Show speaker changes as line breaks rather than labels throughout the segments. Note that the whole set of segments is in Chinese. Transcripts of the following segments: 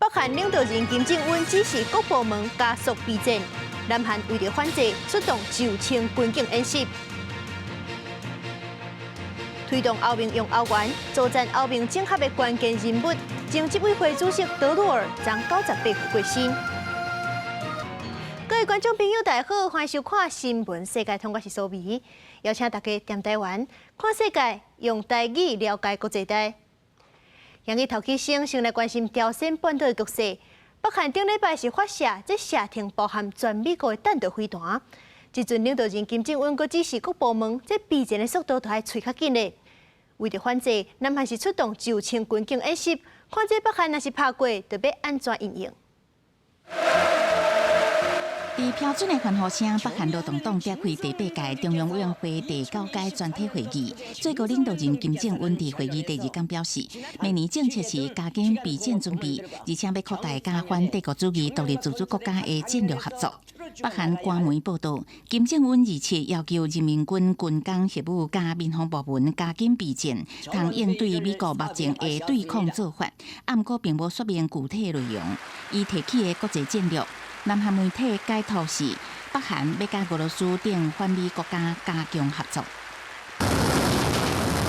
北韩领导人金正恩指示各部门加速备战，南韩为了反制，出动9000军警演习，推动欧盟用欧元作战欧盟整合的关键人物，经执委会主席德鲁尔将98副过身。各位观众朋友，大家好，欢迎收看《新闻世界通》，我是苏眉，邀请大家踮台湾看世界，用台语了解国际台。今日头起先来关心朝鲜半岛的局势。北韩顶礼拜是发射这射程包含全美国的弹道飞弹，即阵领导人金正恩阁指示各部门，这备战的速度都要催较紧的。为着反制，南韩是出动9000军警演习，看这北韩若是拍过，就要安怎应应？
伫标准的欢呼声，北韩劳动党召开第8届中央委员会第9届全体会议。最高领导人金正恩伫会议第2天表示，明年政策是加紧备战准备，而且要扩大加反帝国主义独立自主国家的战略合作。北韩官媒报道，金正恩27要求人民军军工协务加民防部门加紧备战，通应对美国目前的对抗做法。不过并无说明具体内容。伊提起的国际战略。南韩媒体解读是，北韩要甲俄罗斯等反美国家加强合作。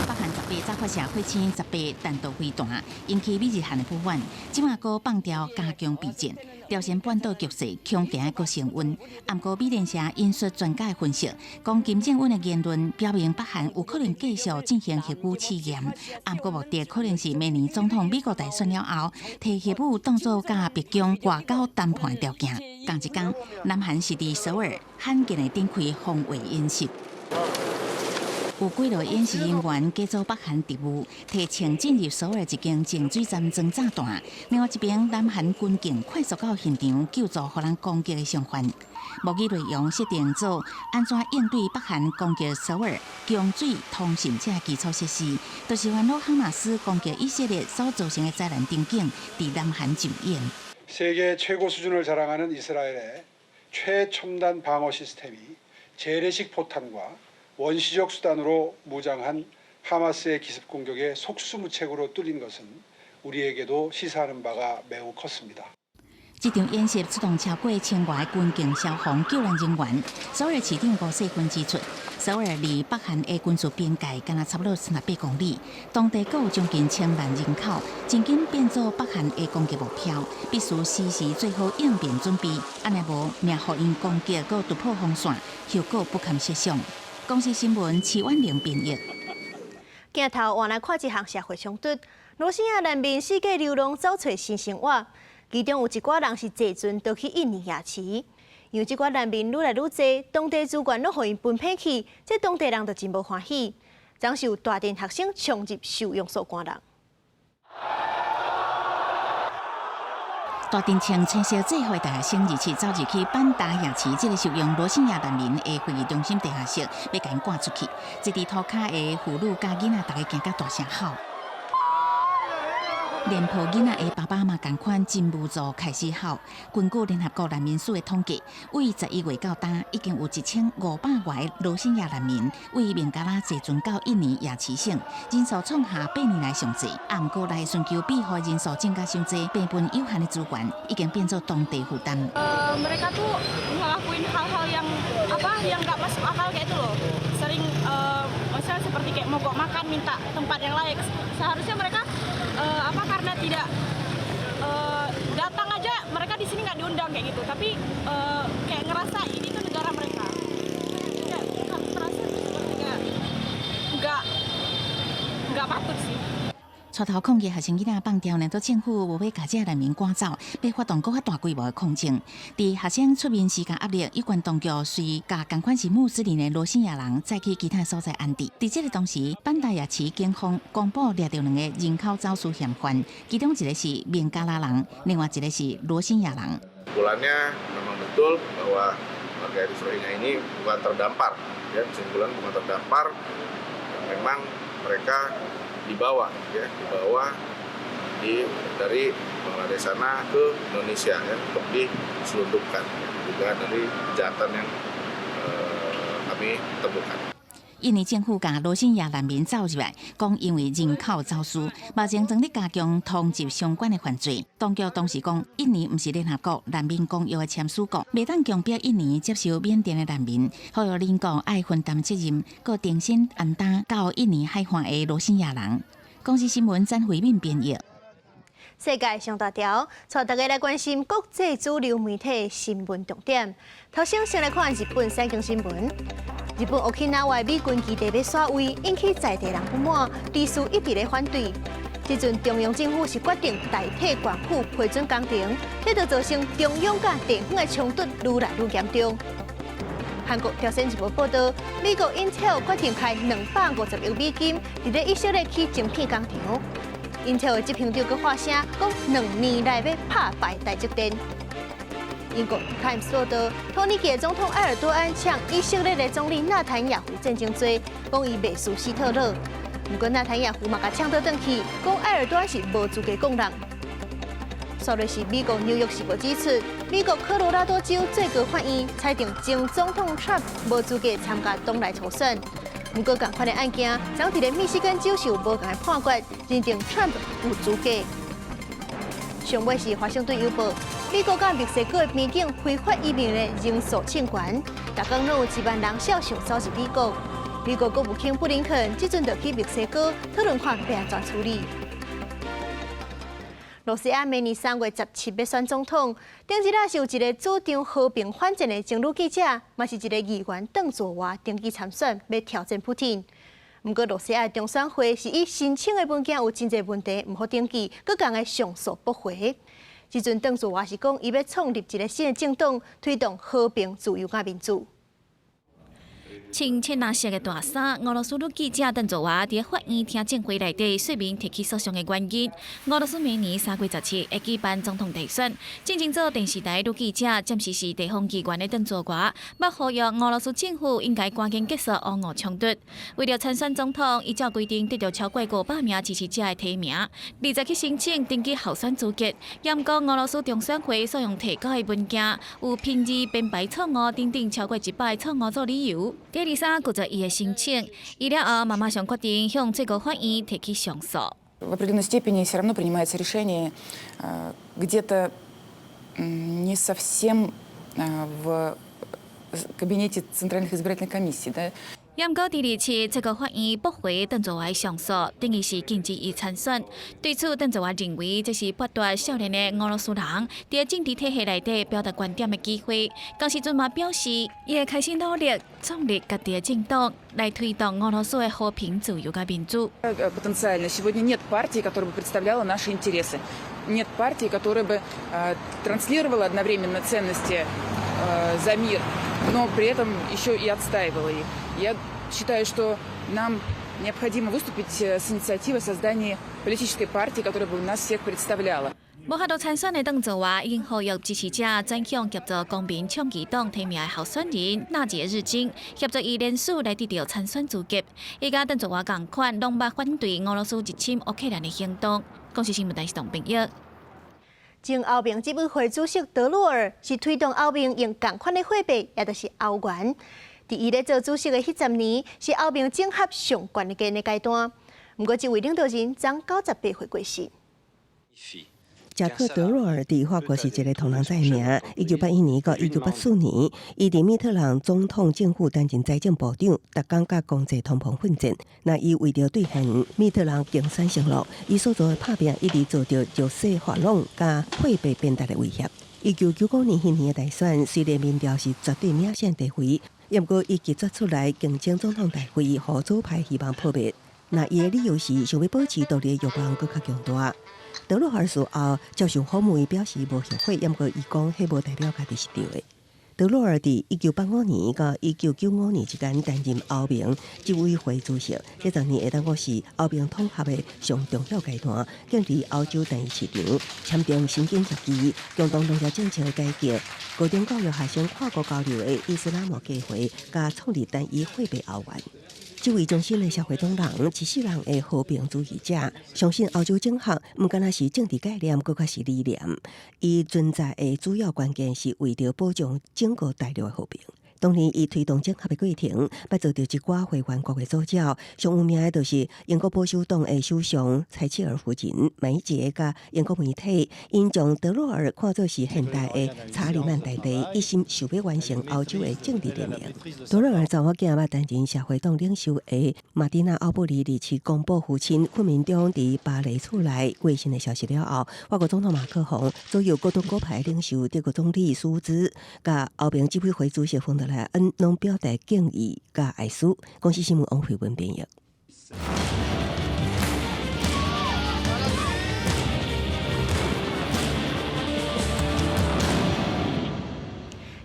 北韩18早发射8,018弹道飞弹，引起美日韩的不满。今晚阁放调加强备战。朝鲜半岛局势恐惊阁升温。不过美联社引述专家分析，讲金正恩的言论表明北韩有可能继续进行核武试验。不过目的可能是明年总统美国大选了后，摕核武当作甲北京外交谈判条件。同一天，南韩是伫首尔罕见的展开防卫演习。有几路演习人员假造北韩敌务，提前进入首尔一间净水站装炸弹。另外一边，南韩军警快速到现场救助互人攻击的伤患。模拟内容设定做安怎应对北韩攻击首尔供水、通讯这基础设施，就是烦恼哈马斯攻击以色列所造成的灾难场景，伫南韩上演。
세계 최고 수준을 자랑하는 이스라엘의 최첨단 방어 시스템이 재래식 포탄과 원시적 수단으로 무장한 하마스의 기습 공격에 속수무책으로 뚫린 것은 우리에게도 시사하는 바가 매우 컸습니다.
这场演习出动超过1000外军警、消防、救援人员。首尔市长吴世勋指出，首尔离北韩的军事边界敢若差不多300公里，当地有将近1000万人口，真紧变做北韩的攻击目标，必须时时做好应变准备。安尼无，命互因攻击佮突破防线，后果不堪设想。公司新闻齐婉玲编译。
镜头换来看一项社会冲突，罗兴亚难民世界流浪找找新生活。 其中有一寡人是坐船逃去印尼夜市，因为这寡难民愈来愈多，当地资源拢互因分配去，这当地人就真无欢喜。总是有大店学生冲入收容所关人。
大店穿青色制服的大学生27走入去板达夜市，这个收容罗兴亚难民的会议中心地下室，要甲因赶出去。一伫涂骹的妇女甲囡仔，大家惊甲大声吼。 连抱囡仔的爸爸嘛同款，真无助，开始吼。根据联合国难民署的统计，为11月到今，已经有1500外罗兴亚难民为孟加拉坐船到印尼亚齐省，人数创下8年来上济。不过来寻求庇护人数增加伤济，变本有限的资源已经变作当地负担。
Mereka tuh ngelakuin hal-hal yang nggak masuk akal kayak itu loh. Sering misalnya seperti kayak mogok makan, minta tempat yang layak. Seharusnya mereka karena tidak datang aja mereka di sini nggak diundang kayak gitu tapi kayak ngerasa ini tuh negara mereka kayak merasa seperti kayak nggak patut sih.
带头抗议学生囡仔放掉，难道政府无要把这难民赶走，要发动更较大规模的抗争？伫学生出面施加压力，有关当局随甲同款是穆斯林的罗兴亚人再去其他所在安置。伫这个同时，板达亚市警方公布掠到2个人口走私嫌犯，其中一个是孟加拉人，另外一个是罗兴亚人。
Kesimpulannya memang betul bahwa warga etnis Rohingya ini bukan terdampar, ya kesimpulan bukan terdampar, memang mereka dibawa dari Bangladesh sana ke Indonesia ya untuk diselundupkan juga dari kejahatan yang kami temukan.
印尼政府甲罗兴亚难民走入来，讲因为人口走私，目前正在加强通缉相关的犯罪。当局当时讲，印尼毋是联合国难民公约的签署国，袂当强迫印尼接受缅甸的难民，呼吁邻国爱分担责任，佮重新安搭到印尼海岸的罗兴亚人。公司新闻詹慧敏编译。
世界上大条，带大家来关心国际主流媒体新闻重点。头先来看日本三更新闻。日本 Okinawa 美军基地被刷位，引起在地人不满，理事一直咧反对。这阵中央政府是决定代替官府批准工程，这就造成中央甲地方的冲突愈来愈严重。韩国朝鲜日报报道，美国 Intel 决定开250亿美金，伫咧以色列起晶片工厂。Intel 的执行长阁发声，讲2年内要拍败台积电。英国 Times 报道，土耳其总统埃尔多安呛以色列的总理纳坦雅胡战争罪，讲伊未输希特勒。不过纳坦雅胡嘛甲呛倒转去，讲埃尔多安是无资格讲人。昨日是美国纽约时报指出，美国科罗拉多州最高法院裁定前总统 Trump 无资格参加党内初选。不过，同款的案件，昨伫咧密西根州是有无同的判决，认定 Trump 有资格。上尾是《华盛顿邮报》，美国甲墨西哥的边境非法移民的人数清悬，逐天拢有1万人少想走入美国。美国国务卿布林肯即阵就去墨西哥讨论看要安怎处理。罗西亚明年3月17要选总统，顶一日是有一个主张和平反战的情侣记者，嘛是一个议员邓佐华登记参选，要挑战普丁。不过，罗西亚中选会是以申请的文件有真侪问题，唔好登记，佮讲个上诉驳回。即阵邓佐华是讲，伊要创立一个新的政党，推动和平、自由甲民主。
穿浅蓝色的大衫，俄罗斯女记者邓佐华伫法院听证会内底说明提起诉讼的原因。俄罗斯明年3月17会举办总统大选，正经做电视台女记者，暂时是地方议员的邓佐华，要呼吁俄罗斯政府应该赶紧结束俄俄冲突。为了参选总统，依照规定得到超过500名支持者的提名，20去申请登记候选资格。严告俄罗斯中选会所用提交的文件有偏见、编排错误等等超过100错误做理由。第23拒绝伊的申请，伊了后马上决定向最高法院提起上诉。
В определенной степени все равно принимается решение где-то не совсем в кабинете Центральных избирательных комиссий, да.
严告第2次最高法院驳回邓佐华的上诉，等于是禁止伊参选。对此，邓佐华认为这是剥夺少年的俄罗斯人在政治体系内底表达观点的机会。当时阵嘛表示，伊会开始努力创立家己的政党，来推动俄罗斯的和平、自由甲民主。
Потенциально сегодня нет партии, которая бы представляла наши интересы, нет партии, которая бы транслировала одновременно ценности за мир, но при этом еще и отстаивала их. Я считаю, что нам необходимо выступить с инициативой создания политической партии, которая бы нас всех представляла.
无法度参选的邓佐华已经呼吁支持者转向协助公民倡议党提名的候选人纳杰日经，协助伊联署来得到参选资格。伊甲邓佐华同款，拢捌反对俄罗斯入侵乌克兰的行动。公司新闻台是董炳玉。
前欧盟执委会主席德鲁尔是推动欧盟用同款的货币，也就是欧元。伫伊咧做主席的迄10年，是欧盟整合上悬的阶段。不过，这位领导人昨98岁过世。
贾克·德洛尔伫法国是一个同人在名。1981年到1984年，伊伫密特朗总统政府担任财政部长，逐工甲经济通膨奋战。那伊为着兑现密特朗竞选承诺，伊所做的拍拼一直遭到弱势发拢甲货币变大的威胁。1999年迄年的大选，虽然民调是绝对领先地位，不过伊决绝出来竞争总统大会，予左派希望破灭。那伊的理由是想要保持独立的欲望更较强大。德鲁尔事后接受访问，表示无后悔，不过伊讲迄无代表家己是对的。德鲁尔伫1985年到1995年之间担任欧盟执委会主席，这10年会当我是欧盟统合的上重要阶段，建立欧洲第一市场，签订新经协议，共同农业政策的改革，高中教育下升跨国交流的伊斯兰穆计划，加创立单一货币欧元。这位忠心的社会党人，一世人的和平主义者，相信欧洲整合不仅是政治概念，更加是理念。伊存在的主要关键是为着保障整个大陆的和平。当年伊推动整合的过程，捌遭到一寡会员国的阻挠，上有名的就是英国保守党的首相柴契尔夫人梅杰甲英国媒体，因将德洛尔看作是现代的查理曼大帝，一心想要完成欧洲的政治革命。德洛尔查某囝捌担任社会党领袖的马蒂娜·奥布里日前公布父亲昆明中伫巴黎厝内过身的消息了后，法国总统马克宏左右各党各派领袖德国总理舒兹，甲欧盟执委会主席冯德莱恩拢表达敬意甲哀思。公司新闻王慧文编译。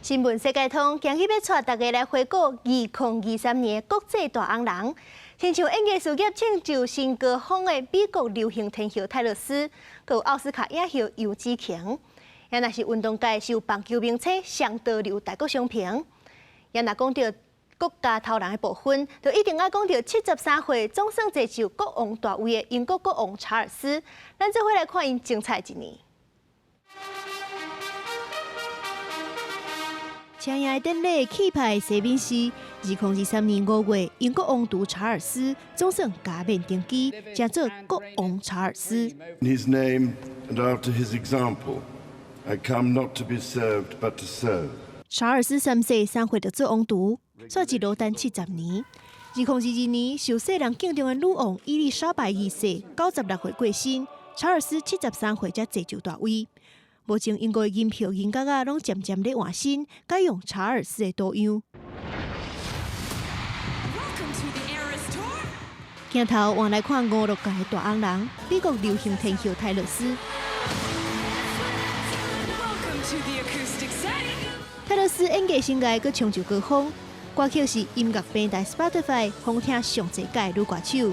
新闻世界通今日要带大家来回顾2023年国际大红人。天像演艺事业拯救新高峰的美国流行天后泰勒斯，佮奥斯卡影后杨紫琼，也若是运动界受棒球名称上多流大国相平。也若讲到国家头人的部分，就一定要讲到73岁总算坐上国王大位的英国国王查尔斯。咱做伙来看因精彩一年。请仰的典礼气派西敏寺，2023年5月，英国王储查尔斯总算加冕登基，成做国王查尔斯。
In his name and after his example, I come not to be served, but to serve.
查尔斯3岁3岁就做王储，煞一路等70年。2022年，受世人敬重的女王伊丽莎白二世96岁过身，查尔斯73岁才坐上大位。目前英国的银票银角啊，拢渐渐咧换新，改用查尔斯的图样。镜头换来看56届的大红人，美国流行天后泰勒斯。泰勒斯演艺生涯阁长袖高峰，歌曲是音乐平台 Spotify 风听上侪届女歌手。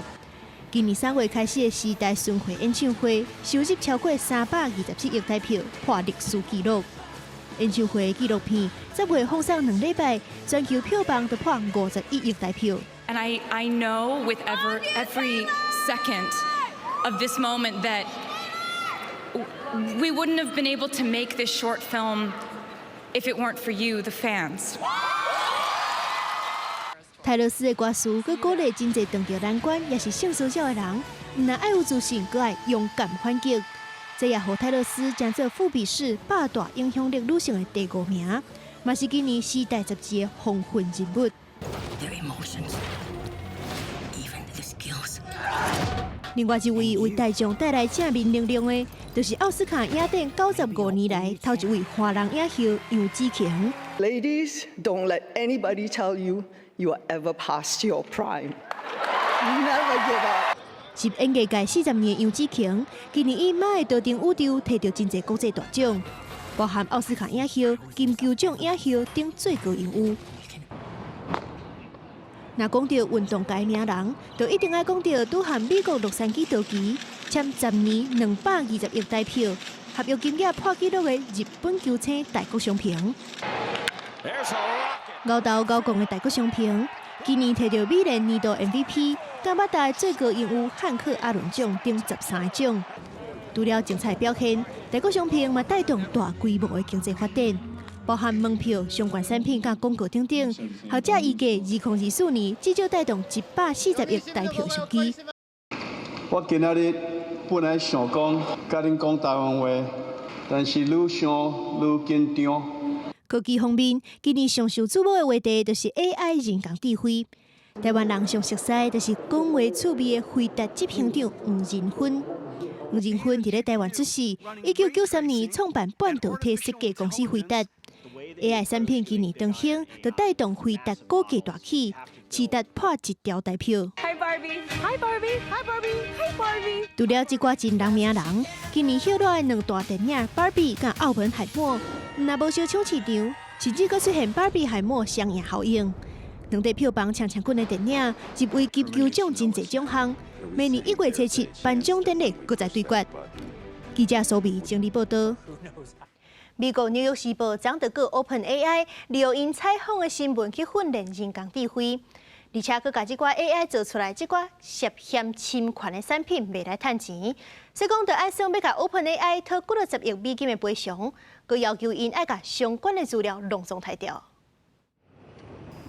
今年3月开始的时代巡回演唱会，收入超过327亿台票，破历史纪录。演唱会纪录片10月放送2礼拜，全球票房就破51亿台票。
And I know with every second of this moment that we wouldn't have been able to make this short film if it weren't for you, the fans.
泰勒斯的歌词，佮鼓励真侪当着难关也是性衰小的人，唔但爱有自信，佮爱勇敢反击。这也让泰勒斯将做富比士百大影响力女性的第5名，嘛是今年《时代》杂志的风云人物。另外一位为大众带来正面能量的，就是奥斯卡影展95年来头一位华人影后杨紫琼。
Ladies, don't let anybody tell you you are ever past your prime. Never give up.
是演艺界40年的杨紫琼，今年以马的多重宇宙摕到真侪国际大奖，包含奥斯卡影后、金球奖影后等最高荣誉。若讲到运动界名人，就一定要讲到拄和美国洛杉矶道奇签10年220亿台票，合约金额破纪录的日本球星大谷翔平。牛头牛讲的大谷翔平，今年摕到美联年度 MVP， 甲八大最高荣誉汉克阿伦奖等13个奖。除了精彩表现，大谷翔平嘛带动大规模的经济发展。包含门票、相关产品、甲广告等等，或者预计2024年至少带动140亿台票商机。
我今仔日本来想讲甲恁讲台湾话，但是愈想愈紧张。
科技方面，今年上受瞩目的话题就是 AI 人工智慧。台湾人上熟悉就是讲话趣味的回答执行长黄仁勋。黄仁勋伫咧台湾出世，1993年创办半导体设计公司回答。AI 产品今年登场，就带动回答股价大起，市值破1兆台票。
Hi Barbie, Hi Barbie, Hi Barbie, Hi Barbie。
除了这挂真人名人，今年秀落的2大电影《Barbie》甲《奥本海默》，若无小抢市场，甚至佫出现《Barbie 海默》双赢效应。2个票房强滚的电影，入围金球奖真侪奖项。明年1月7日颁奖典礼佫在对决。记者苏美整理报道。美国《纽约时报》昨就告 OpenAI 利用因采访的新闻去训练人工智慧，而且佮甲这寡 AI 做出来这寡涉嫌侵权的产品，未来趁钱。所以讲，就按算要甲 OpenAI 讨90亿美金的赔偿，佮要求因爱甲相关的资料拢总抬掉。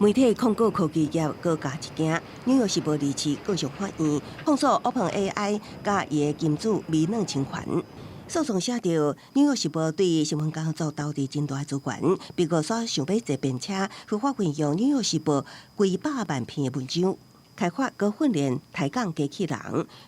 媒体控告科技业各加一件，纽约时报二次告上法院，控诉 OpenAI 甲伊的金主微软侵权。诉讼写着，纽约时报对新闻工作投资真大资源，被告所想要坐便车，合法运用纽约时报几百万篇的文章。开发和训练台港机器人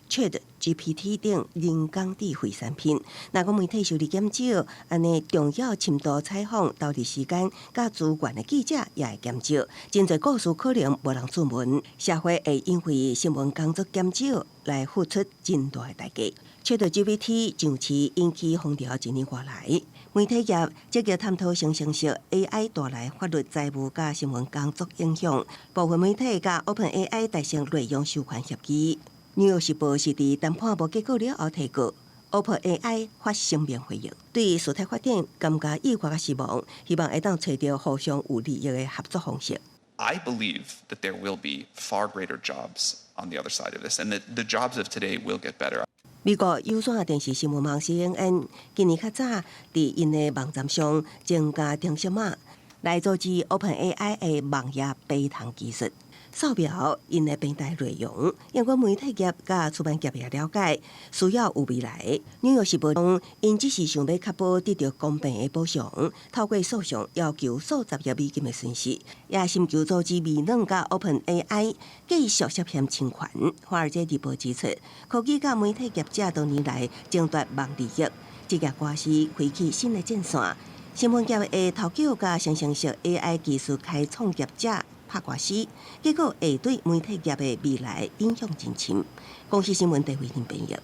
ChatGPT 等人工智慧产品。若讲媒体受理减少，安尼重要深度采访、投入时间、甲资源的记者也会减少，真侪故事可能无人出门，社会会因为新闻工作减少来付出真大的代价。ChatGPT 上市引起风潮1年外来，媒体业积极探讨生成式 AI 带来法律、财务甲新闻工作影响。部分媒体甲 OpenAI 达成内容授权协议。纽约时报是伫谈判无结果了后提告 OpenAI 发声明回应，对事态发展感觉意外甲失望，希望会当找到互相有利益的合作方式。
I believe that there will be far greater jobs on the other side of this, and that the jobs of today will get better.
美国有线电视新闻网 CNN 今年较早伫因的网站上增加程式码来阻止 OpenAI 的网页背唐技术，扫描因的平台内容。因为媒体业甲出版业也了解，需要有未来。纽约时报讲，因只是想要确保得到公平的补偿，透过诉讼要求数十亿美金的损失，也寻求阻止微软甲 OpenAI 继续涉嫌侵权。华尔街日报指出，科技甲媒体业者多年来争夺网利益，这业官司开启新的战线。新闻业的头角甲生成式 AI 技术开创业者拍官司，结果会对媒体业的未来影响真深。公司新闻台为您编译。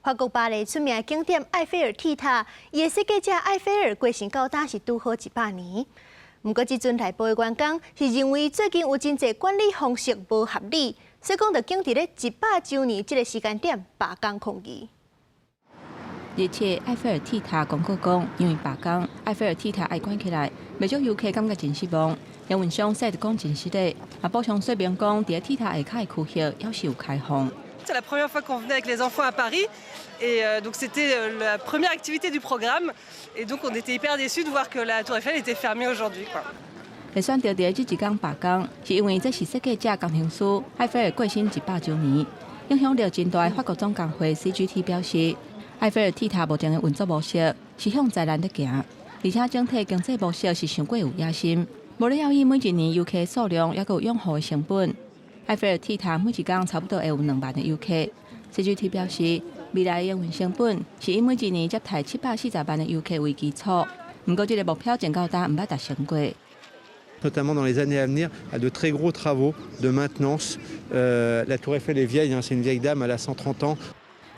法国巴黎出名的景点埃菲尔铁塔，伊的设计者埃菲尔过身到当是拄好100年。不过，即阵内部的员工是认为最近有真侪管理方式无合理，所以讲就警伫咧100周年这个时间点罢工抗议。
而且埃菲尔铁塔公告讲，因为罢工，埃菲尔铁塔爱关起来，未少游客感觉真失望。营运商说讲真实的，也补充说明讲，伫铁塔下骹的区域要是有开放。
C'est la première fois qu'on venait avec les enfants à Paris, et donc c'était la première activité du programme, et donc on était hyper déçus de voir que la Tour Eiffel était fermée aujourd'hui.
会选择伫这一天罢工，是因为这是设计者工程师埃菲尔过身100周年，影响到真大的法国总工会 CGT 表示。埃菲尔铁塔目前的运作模式是向灾难在行，而且整体经济模式是上过有野心。无了以每一年游客数量也有养护的成本，埃菲尔铁塔每一天差不多会有2万的游客。CGT 表示，未来营运成本是以每一年接待740万的游客为基础，不过这个目标真到达唔捌达成过。
Notamment dans les années à venir, à de très gros travaux de maintenance. La Tour Eiffel est vieille, c'est une vieille dame, elle a 130 ans.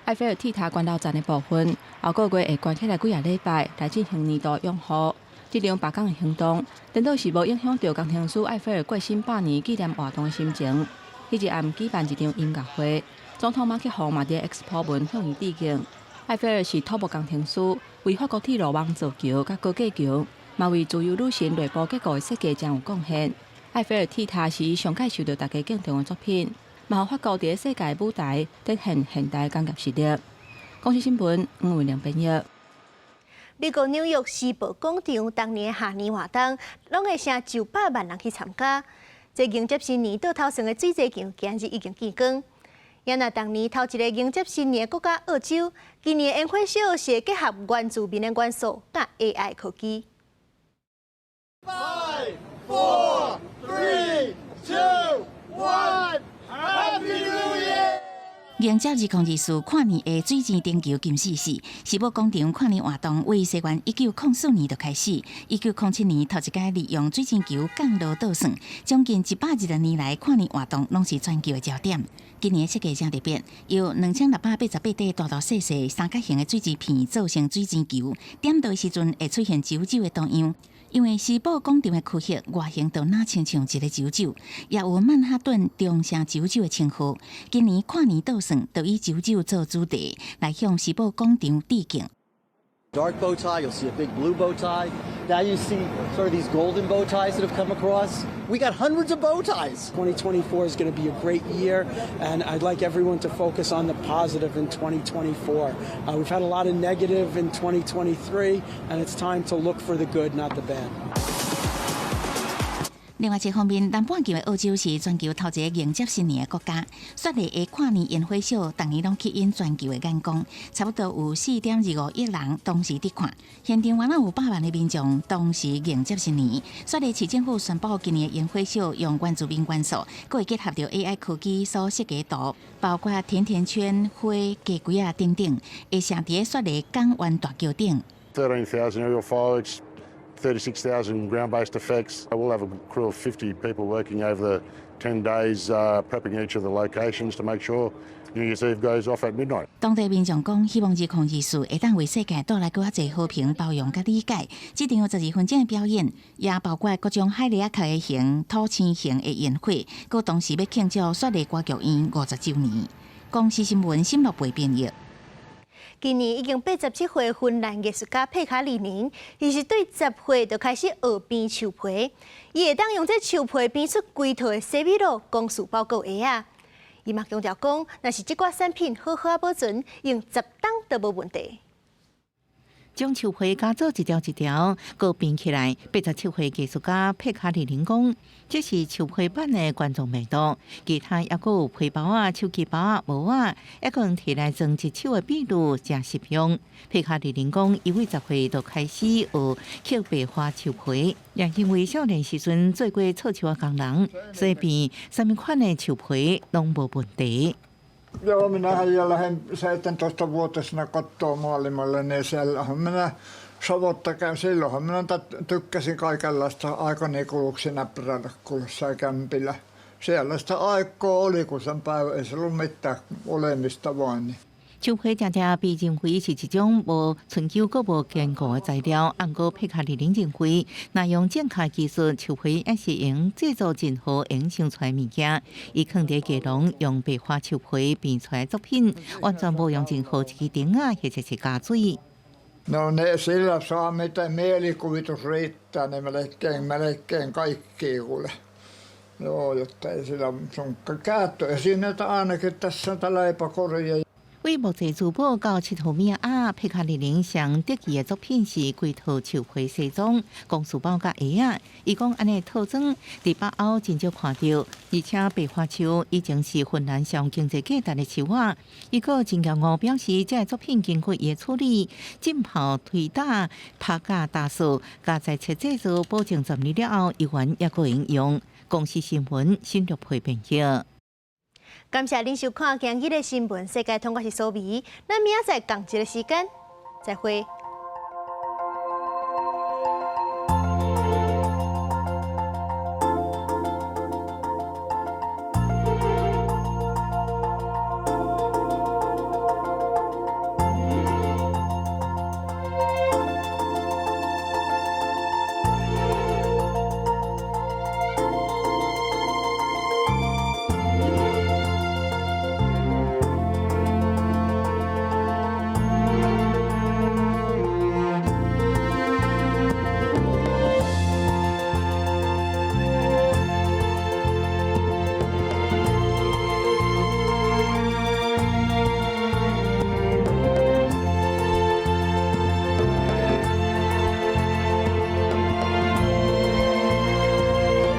埃菲尔铁塔关到站的部分，后个月会关起来几个礼拜来进行年度养护。这场罢工的行动，等到是无影响到工程师埃菲尔过身100年纪念活动的心情。迄日暗举办一场音乐会，总统马克宏嘛伫 Expo 文向伊致敬。埃菲尔是土木工程师，为法国铁路网造桥甲高架桥，嘛为自由女神内部结构的设计真有贡献。埃菲尔铁塔是伊上届受到大家敬重的作品。嘛，互法国伫世界舞台展现现代工业实力。公司新闻吴文良编译。
美国纽约时报广场当年下年活动，拢会成900万人去参加。这迎接新年倒头算的水晶球，今日已经见光。也那当年头一个迎接新年的国家澳洲，今年烟火秀是结合原住民的元素甲 AI 科技。
5, 4, 3, 2, 1.
迎接2024跨年的水晶灯球金喜事，时报广场跨年活动为西元1904年就开始，1907年头一届利用水晶球降落倒算，将近120年来跨年活动拢是全球的焦点。今年设计真特别，由2688块大大细细三角形的水晶片做成水晶球，点到时阵会出现啾啾的图样。因为时报广场的区域外形都哪亲像一个啾啾，也有曼哈顿中城啾啾的称号。今年跨年倒算，就以啾啾做主题，来向时報廣場致敬。
Dark bow tie, you'll see a big blue bow tie. Now you see sort of these golden bow ties that have come across. We got hundreds of bow ties.
2024 is going to be a great year, and I'd like everyone to focus on the positive in 2024. We've had a lot of negative in 2023, and it's time to look for the good, not the bad.
另外一方面，南半球的澳洲是全球头一个迎接新年的国家。雪梨的跨年烟火秀，逐年拢吸引全球的眼光，差不多有4.25亿人同时伫看。现场原来有100万的民众同时迎接新年。雪梨市政府宣布，今年的烟火秀用原住民元素，佮会结合着 AI 科技所设计图，包括甜甜圈、花、鸡龟啊等等，会成伫雪梨港湾大桥顶。
13,000 aerial fireworks. 36,000 ground-based effects. We'll have a crew of 50 people working over the 10 days, prepping each of the locations to make sure New Year's Eve goes off at midnight.
当地民众讲，希望这控制术会当为世界带来更侪和平、包容甲理解。这场12分钟的表演，也包括各种海狸壳型、土青型的烟火，佮同时要庆祝雪梨歌剧院50周年。公司新闻新乐培编译。
今年已经87岁芬兰艺术家佩卡里宁，伊是对10岁就开始学编树皮，伊会当用这树皮编出规套的西米露、公事包裹鞋啊。伊嘛强调讲，若是这款产品好好保存，用10档都无问题。
将树皮加做一条一条，搁编起来。87岁艺术家佩卡里宁讲，这是树皮版的观众味道。其他也搁有皮包啊、手机包啊、帽啊，也可能摕来装一手的笔录，真实用。佩卡里宁讲，伊为10岁就开始学刻白花树皮，也因为少年时阵做过刺绣的工人，所以变什么款的树皮拢无问题。
Joo, minähän jo lähdin 17-vuotiaana kotoa maailmalle, niin siellähän minä savotta käyn. Silloinhan minä tykkäsin kaikenlaista aikaniikuluksi näppärillä kulussa ja kämpillä. Siellä sitä aikaa oli, kun sen päivä ei se ollut mitään olemista vaan. Niin.
树皮常常被认为是一种无长久、阁无坚固的材料。按过佩卡里宁认为，若用正确技术，树皮也是用制作任何用想出来物件。伊放伫架笼，用白花树皮编出来作品，完全无用任何一支钉啊，或者是加水。
No ne sillä saa mitä mielikuvitus riittää, niin melkein kaikki kuule. Joo, jotta ei sillä sunkka käyttöesineitä ainakin tässä leipäkoria.
为木质珠宝到7号名啊，佩卡里宁上得意的作品是规套树皮西装、公事包甲鞋啊。伊讲安尼套装伫北欧真少看到，而且白花树已经是芬兰上经济价值的树啊。伊个真骄傲表示，这作品经过伊处理、浸泡、推打、拍架打扫，加在切制作，保证10年了后依然也可用用。公司新闻新乐培编辑。
感谢您收看今日的新闻，世界通我是苏眉，咱明仔载同一个时间再会。